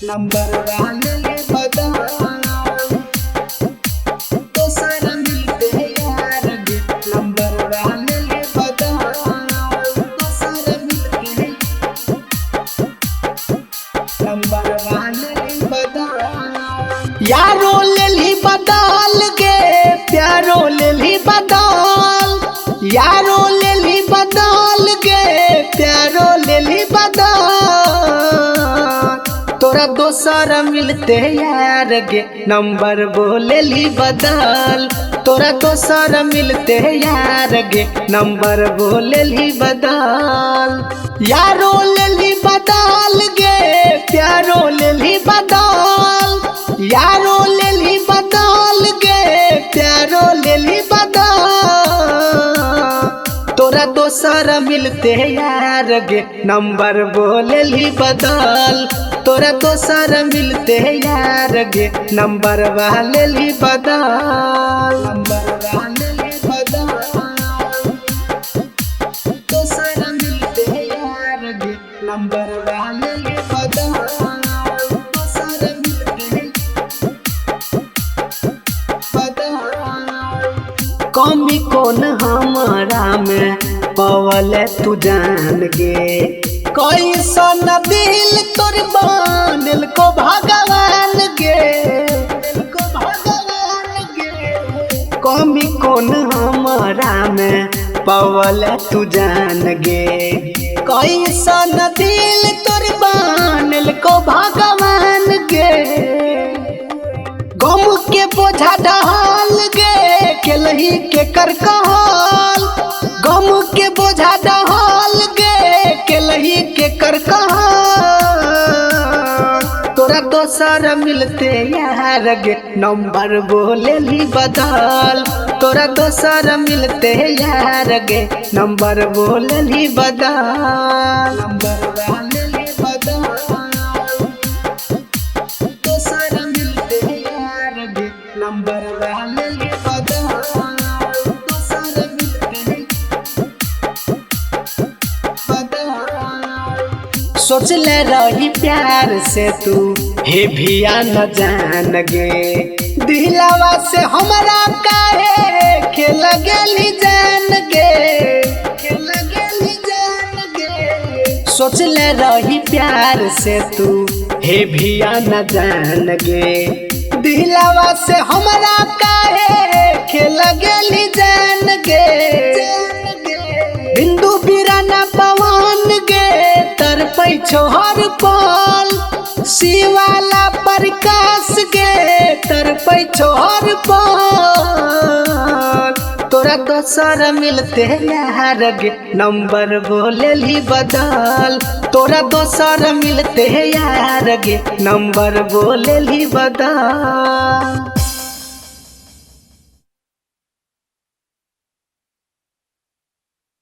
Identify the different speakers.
Speaker 1: Number वाले बदल तो सारा मिलते हैं यार गे। नंबर वाले बदल तो सारा मिलते हैं। नंबर वाले बदल यारो ले ली बदल गे, प्यारो ले ली बदल, यारो ले ली बदल गे, प्यारो ले ली बदल, तोरा दोसर मिलते यार गे। नंबर बोले ली बदल, तोरा दोसर मिलते यार गे। नंबर बोले ली बदल, यारो ले ली बदल गे, प्यारो ले ली बदल, यारो ले ली बदल गे, प्यारो ले ली बदल, तोरा दोसर मिलते यार गे। नंबर बोले ली बदल, तोरा दोसर मिलते यार गे। नंबर वाले ली बदल, नंबर वाले ली बदल, दोसर मिलते यार गे। नंबर वाले ली बदल, दोसर मिलते बदल। कमी कौन हमारा में पवल तू जान गे, कैसन दिल तोर बनल को भगवान गे, को भगवान गे। कमी कौन हमारा में पवल तू जान गे, कैसन दिल तोर बनल को भगवान गे। गम के बोझा ढाल गे, केलही के कर कहल, गम के बोझा ढाल गे, केलही के कर कहल, तोरा दोसर मिलते यार गे। नंबर बोले ली बदल, तोरा दोसर मिलते यार गे। नंबर बोले ली बदल, नंबर वाले ली बदल, दोसर मिलते यार गे। नंबर वाले ली बदल, दोसर मिलते बदल। सोच ले रही प्यार से तू हे भिया न जान गे, दिलावा से हमरा काहे खेल गेली जान गे, खेल गेली जान गे। सोच ले रही प्यार से तू हे भिया न जान गे, दिलावा से हमरा काहे खेल गेली जान गे। बिंदु बिराना पवन गे, तर पैछो हर पल, शिवाला प्रकाश गे, तर पैछो हर पल, तोरा दोसर मिलते यार गे। नंबर बोले ली बदल, तोरा दोसर मिलते यार गे। नंबर बोले ली बदल।